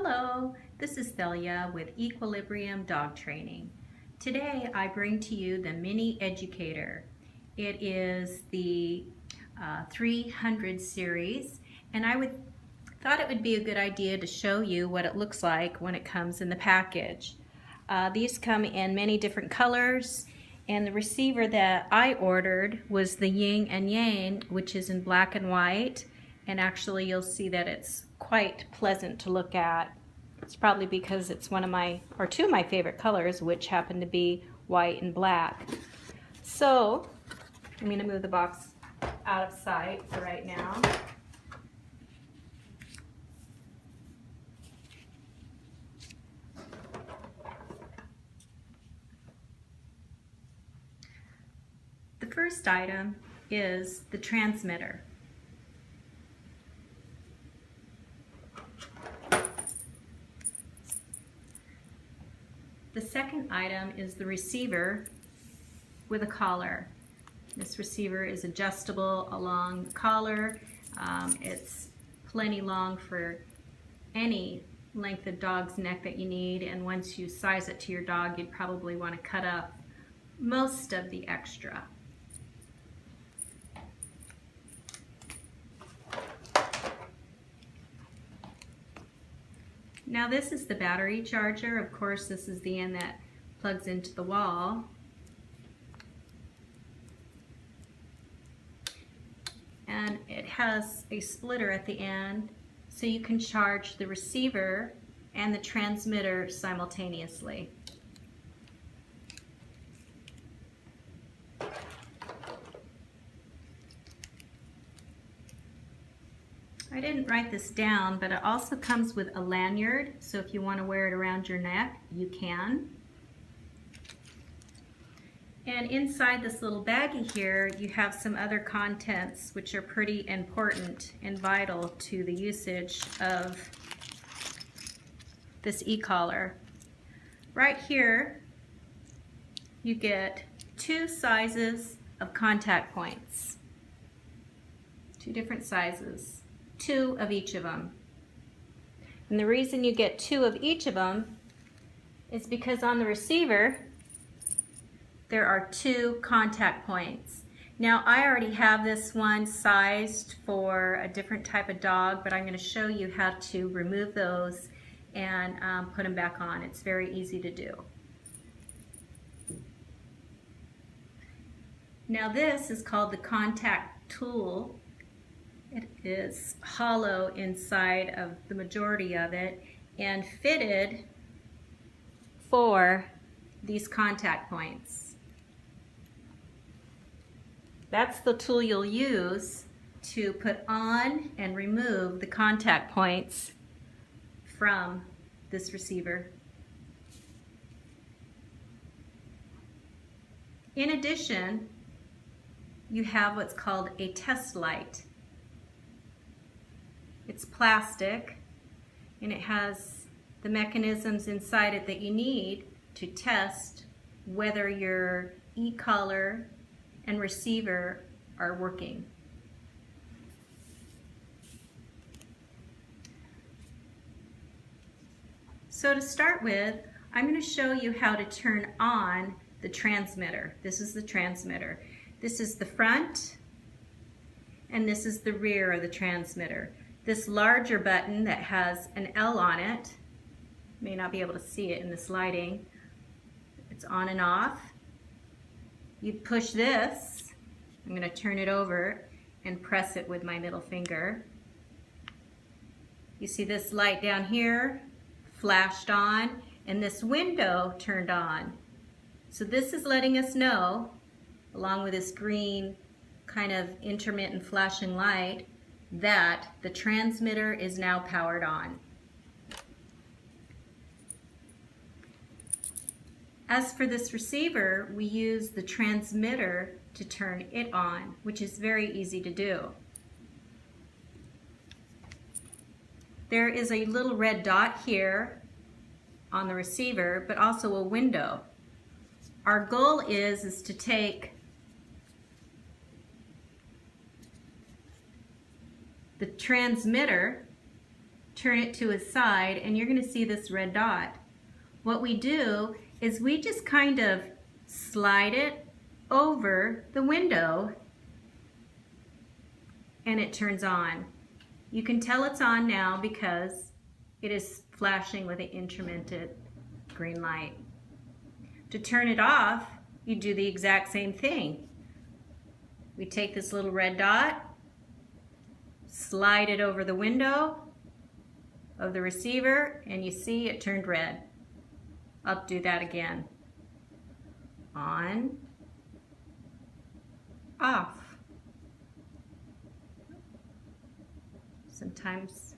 Hello, this is Thalia with Equilibrium Dog Training. Today I bring to you the Mini Educator. It is the 300 series, and thought it would be a good idea to show you what it looks like when it comes in the package. These come in many different colors, and the receiver that I ordered was the Yin and Yang, which is in black and white. And actually you'll see that it's quite pleasant to look at. It's probably because it's one of my, or two of my favorite colors, which happen to be white and black. So I'm going to move the box out of sight for right now. The first item is the transmitter. The second item is the receiver with a collar. This receiver is adjustable along the collar. It's plenty long for any length of dog's neck that you need, and once you size it to your dog, you'd probably want to cut up most of the extra. Now this is the battery charger. Of course, this is the end that plugs into the wall. And it has a splitter at the end, so you can charge the receiver and the transmitter simultaneously. I didn't write this down, but it also comes with a lanyard, so if you want to wear it around your neck, you can. And inside this little baggie here, you have some other contents which are pretty important and vital to the usage of this e-collar. Right here, you get two sizes of contact points, two different sizes. Two of each of them. And the reason you get two of each of them is because on the receiver there are two contact points. Now I already have this one sized for a different type of dog, but I'm going to show you how to remove those and put them back on. It's very easy to do. Now this is called the contact tool. It is hollow inside of the majority of it and fitted for these contact points. That's the tool you'll use to put on and remove the contact points from this receiver. In addition, you have what's called a test light. It's plastic, and it has the mechanisms inside it that you need to test whether your e-collar and receiver are working. So to start with, I'm going to show you how to turn on the transmitter. This is the transmitter. This is the front, and this is the rear of the transmitter. This larger button that has an L on it, may not be able to see it in this lighting, it's on and off. You push this, I'm going to turn it over and press it with my middle finger. You see this light down here flashed on, and this window turned on. So this is letting us know, along with this green kind of intermittent flashing light, that the transmitter is now powered on. As for this receiver, we use the transmitter to turn it on, which is very easy to do. There is a little red dot here on the receiver, but also a window. Our goal is to take the transmitter, turn it to his side, and you're going to see this red dot. What we do is we just kind of slide it over the window and it turns on. You can tell it's on now because it is flashing with an intermittent green light. To turn it off, you do the exact same thing. We take this little red dot, slide it over the window of the receiver, and you see it turned red. I'll do that again. On, off. Sometimes,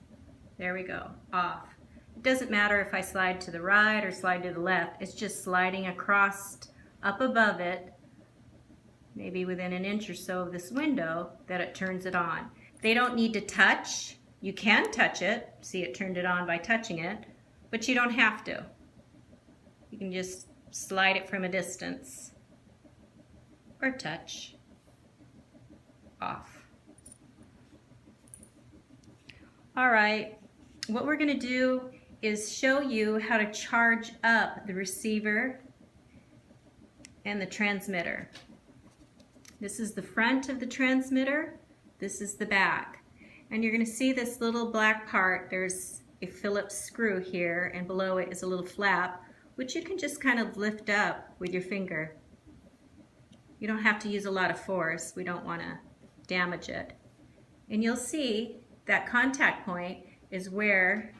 there we go, off. It doesn't matter if I slide to the right or slide to the left. It's just sliding across up above it, maybe within an inch or so of this window, that it turns it on. They don't need to touch. You can touch it. See, it turned it on by touching it, but you don't have to. You can just slide it from a distance or touch, off. All right, what we're going to do is show you how to charge up the receiver and the transmitter. This is the front of the transmitter, this is the back. And you're going to see this little black part. There's a Phillips screw here, and below it is a little flap, which you can just kind of lift up with your finger. You don't have to use a lot of force. We don't want to damage it. And you'll see that contact point is where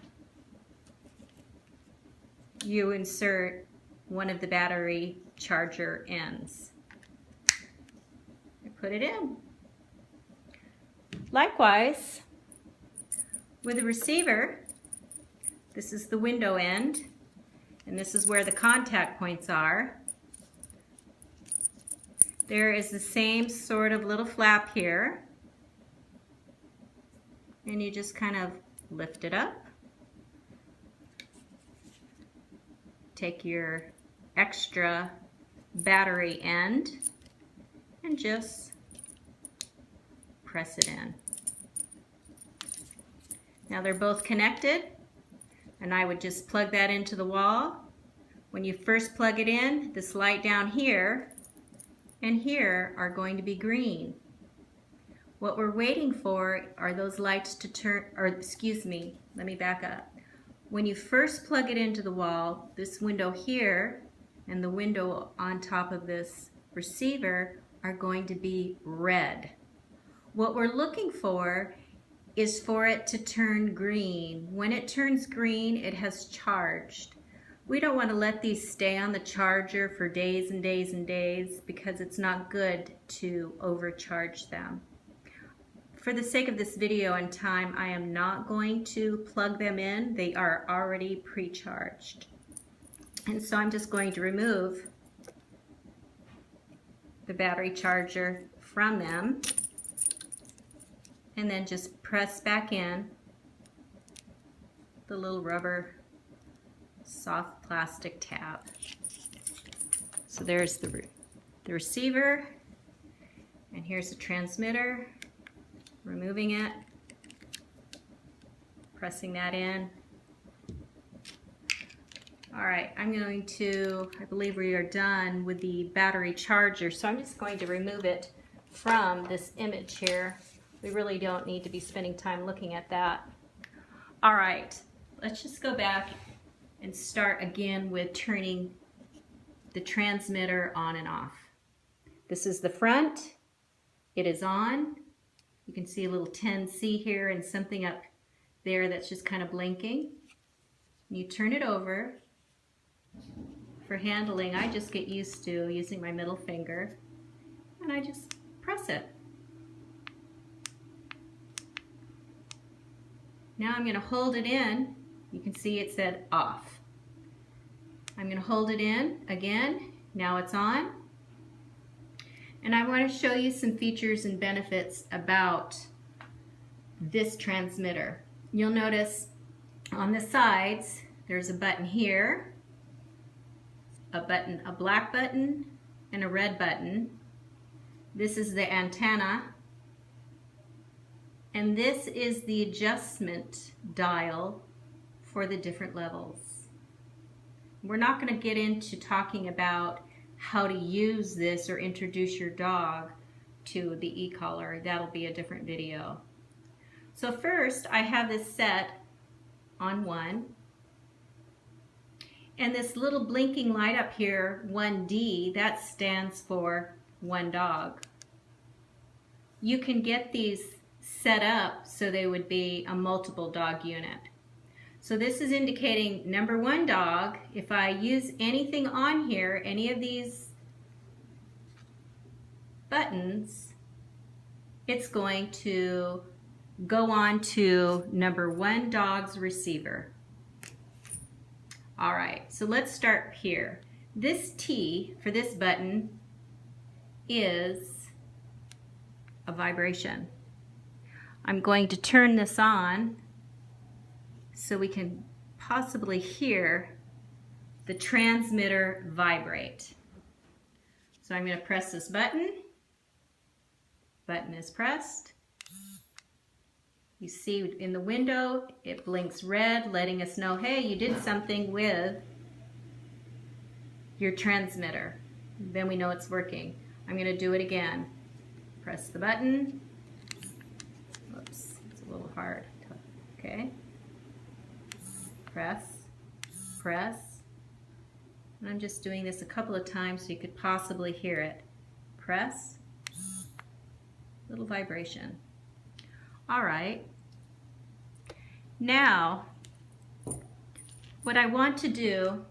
you insert one of the battery charger ends. And put it in. Likewise, with the receiver, this is the window end, and this is where the contact points are. There is the same sort of little flap here, and you just kind of lift it up. Take your extra battery end and just press it in. Now they're both connected, and I would just plug that into the wall. When you first plug it in, this light down here and here are going to be green. What we're waiting for are those lights to turn, or excuse me, let me back up. When you first plug it into the wall, this window here and the window on top of this receiver are going to be red. What we're looking for is for it to turn green. When it turns green, it has charged. We don't want to let these stay on the charger for days and days and days because it's not good to overcharge them. For the sake of this video and time, I am not going to plug them in. They are already pre-charged. And so I'm just going to remove the battery charger from them and then just press back in the little rubber soft plastic tab. So there's the receiver, and here's the transmitter. Removing it, pressing that in. All right, I'm going to, I believe we are done with the battery charger, so I'm just going to remove it from this image here. We really don't need to be spending time looking at that. All right, let's just go back and start again with turning the transmitter on and off. This is the front. It is on. You can see a little 10C here and something up there that's just kind of blinking. You turn it over. For handling, I just get used to using my middle finger, and I just press it. Now I'm going to hold it in. You can see it said off. I'm going to hold it in again. Now it's on. And I want to show you some features and benefits about this transmitter. You'll notice on the sides there's a button here, a black button, and a red button. This is the antenna. And this is the adjustment dial for the different levels. We're not going to get into talking about how to use this or introduce your dog to the e-collar. That'll be a different video. So first, I have this set on 1. And this little blinking light up here, 1D, that stands for 1 dog. You can get these set up so they would be a multiple dog unit. So this is indicating number 1 dog. If I use anything on here, any of these buttons, it's going to go on to number 1 dog's receiver. All right, so let's start here. This T for this button is a vibration. I'm going to turn this on so we can possibly hear the transmitter vibrate. So I'm going to press this button. Button is pressed. You see in the window it blinks red, letting us know, hey, you did something with your transmitter. Then we know it's working. I'm going to do it again. Press the button. Whoops, it's a little hard. Okay. Press, press. And I'm just doing this a couple of times so you could possibly hear it. Press. Little vibration. All right. Now, what I want to do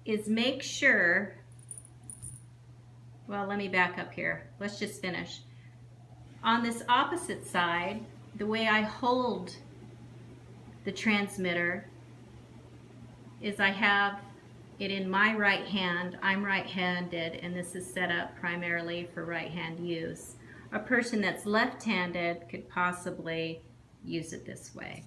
is make sure, well, let me back up here. Let's just finish. On this opposite side, the way I hold the transmitter is I have it in my right hand. I'm right-handed, and this is set up primarily for right-hand use. A person that's left-handed could possibly use it this way.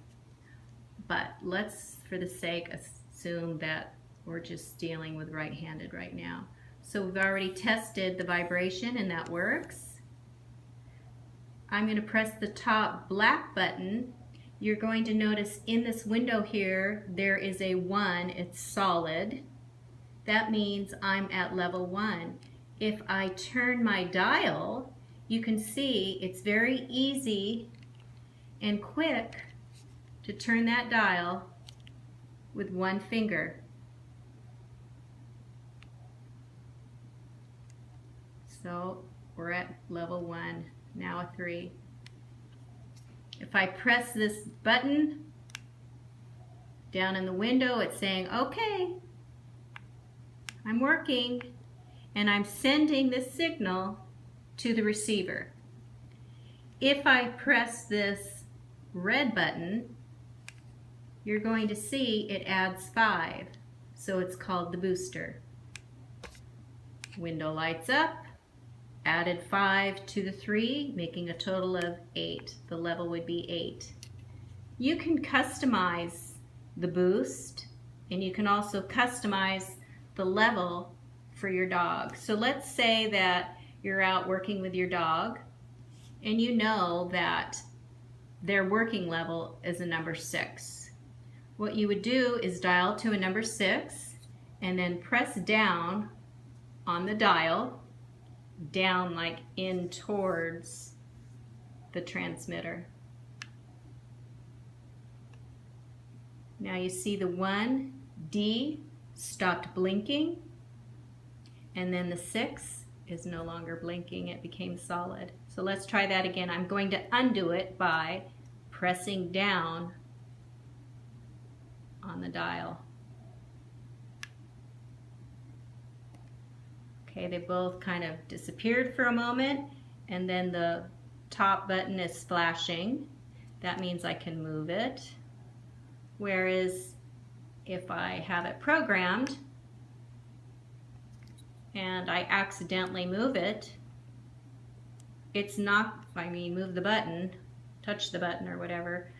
But let's, for the sake, assume that we're just dealing with right-handed right now. So we've already tested the vibration, and that works. I'm going to press the top black button. You're going to notice in this window here, there is a 1. It's solid. That means I'm at level 1. If I turn my dial, you can see it's very easy and quick to turn that dial with 1 finger. So we're at level 1, now a 3. If I press this button down in the window, it's saying, okay, I'm working, and I'm sending this signal to the receiver. If I press this red button, you're going to see it adds 5, so it's called the booster. Window lights up, added 5 to the 3, making a total of 8. The level would be 8. You can customize the boost, and you can also customize the level for your dog. So let's say that you're out working with your dog, and you know that their working level is a number 6. What you would do is dial to a number 6, and then press down on the dial, down like in towards the transmitter. Now you see the 1D stopped blinking, and then the 6 is no longer blinking. It became solid. So let's try that again. I'm going to undo it by pressing down on the dial. Okay, they both kind of disappeared for a moment, and then the top button is flashing. That means I can move it. Whereas if I have it programmed and I accidentally move it, it's not, move the button, touch the button or whatever,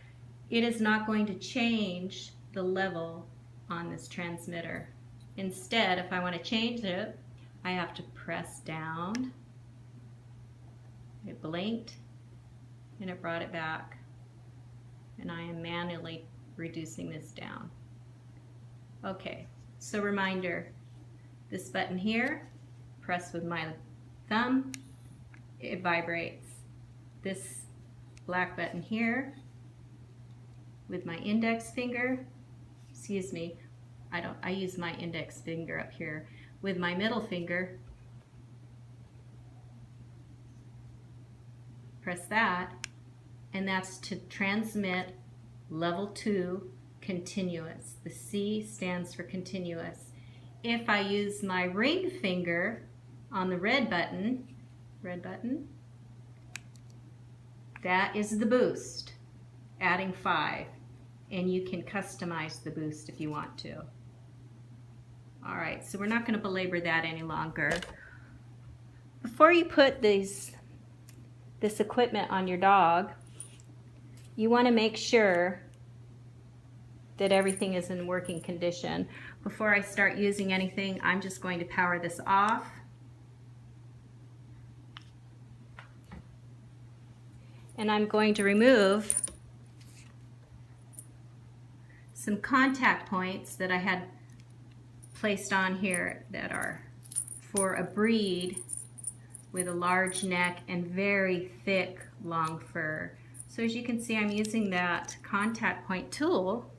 it is not going to change the level on this transmitter. Instead, if I want to change it, I have to press down. It blinked. and it brought it back. And I am manually reducing this down. Okay, so reminder, this button here, press with my thumb, it vibrates. This black button here, with my index finger, excuse me, I use my index finger up here. With my middle finger, press that, and that's to transmit level 2 continuous. The C stands for continuous. If I use my ring finger on the red button, that is the boost, adding 5. And you can customize the boost if you want to. All right, so we're not going to belabor that any longer. Before you put this equipment on your dog, you want to make sure that everything is in working condition. Before I start using anything, I'm just going to power this off. And I'm going to remove some contact points that I had placed on here that are for a breed with a large neck and very thick, long fur. So as you can see, I'm using that contact point tool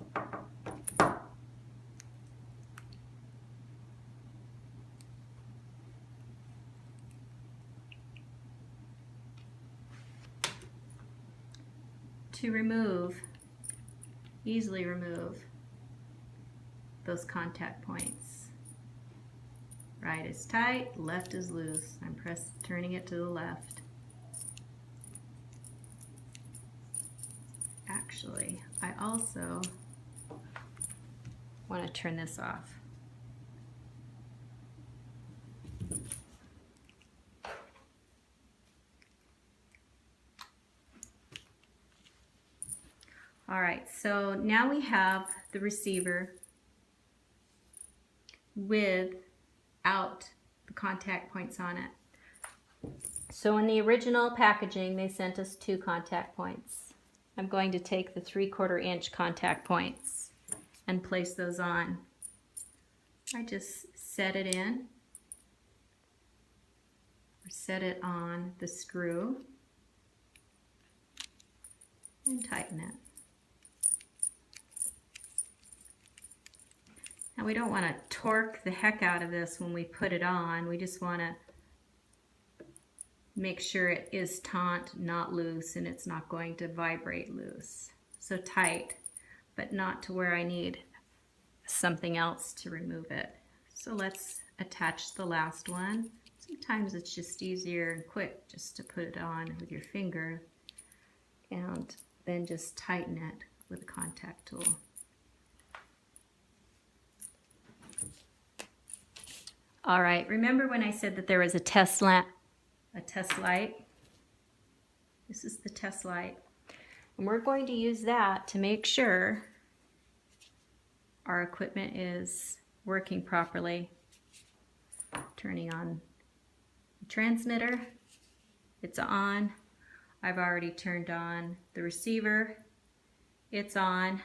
to easily remove those contact points. Right is tight, left is loose. I'm turning it to the left. Actually, I also want to turn this off. All right, so now we have the receiver without the contact points on it. So in the original packaging, they sent us 2 contact points. I'm going to take the 3/4 inch contact points and place those on. I just set it in, or set it on the screw, and tighten it. Now we don't want to torque the heck out of this when we put it on. We just want to make sure it is taut, not loose, and it's not going to vibrate loose. So tight, but not to where I need something else to remove it. So let's attach the last one. Sometimes it's just easier and quick just to put it on with your finger and then just tighten it with a contact tool. All right, remember when I said that there was a test light? This is the test light. And we're going to use that to make sure our equipment is working properly. Turning on the transmitter, it's on. I've already turned on the receiver, it's on.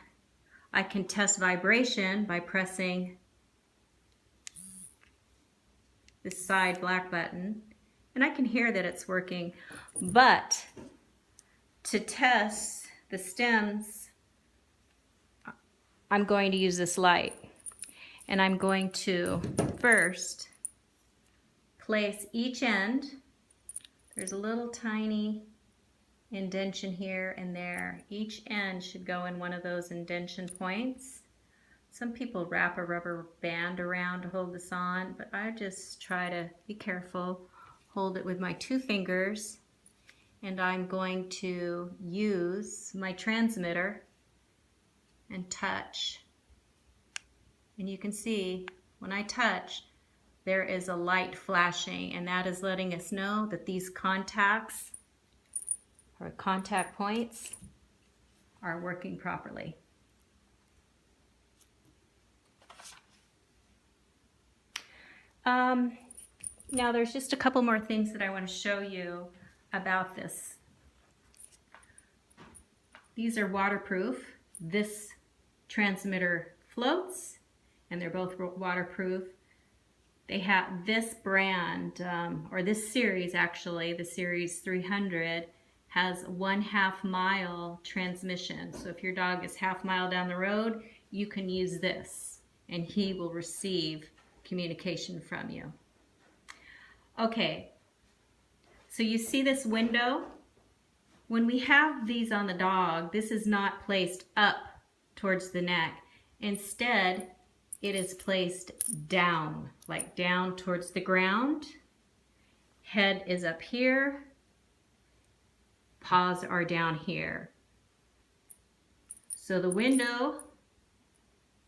I can test vibration by pressing this side black button, and I can hear that it's working. But to test the stems, I'm going to use this light, and I'm going to first place each end. There's a little tiny indentation here and there. Each end should go in one of those indentation points. Some people wrap a rubber band around to hold this on, but I just try to be careful, hold it with my 2 fingers, and I'm going to use my transmitter and touch. And you can see when I touch, there is a light flashing, and that is letting us know that these contacts or contact points are working properly. Now there's just a couple more things that I want to show you about this These are waterproof. This transmitter floats, and they're both waterproof. They have this brand, or this series actually, the Series 300, has 1/2 mile transmission. So if your dog is 1/2 mile down the road, you can use this, and he will receive communication from you. Okay, so you see this window? When we have these on the dog, this is not placed up towards the neck. Instead, it is placed down, like down towards the ground. Head is up here. Paws are down here. So the window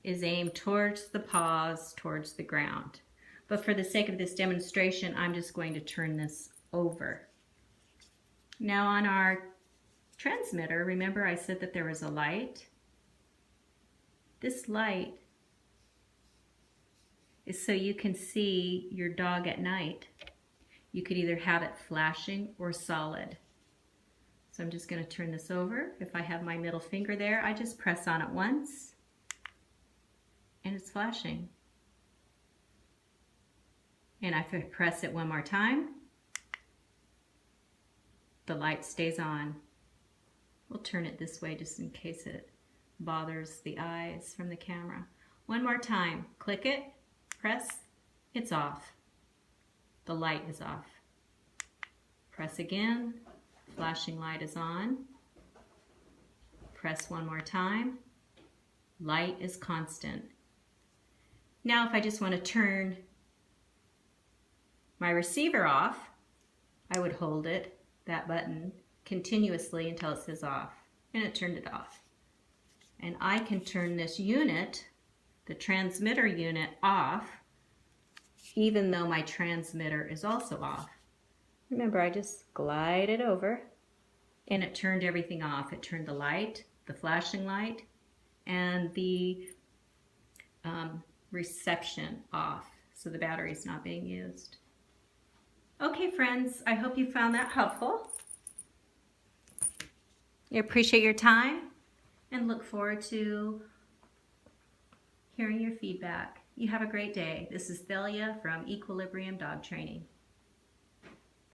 is aimed towards the paws, towards the ground. But for the sake of this demonstration, I'm just going to turn this over. Now on our transmitter, remember I said that there was a light? This light is so you can see your dog at night. You could either have it flashing or solid. So I'm just going to turn this over. If I have my middle finger there, I just press on it once, and it's flashing. And if I press it one more time, the light stays on. We'll turn it this way just in case it bothers the eyes from the camera. One more time, click it, press, it's off. The light is off. Press again, flashing light is on. Press one more time, light is constant. Now if I just want to turn my receiver off, I would hold it, that button, continuously until it says off, and it turned it off. And I can turn this unit, the transmitter unit, off, even though my transmitter is also off. Remember, I just glide it over, and it turned everything off. It turned the light, the flashing light, and the reception off, so the battery's not being used. Okay, friends, I hope you found that helpful. I appreciate your time and look forward to hearing your feedback. You have a great day. This is Thalia from Equilibrium Dog Training.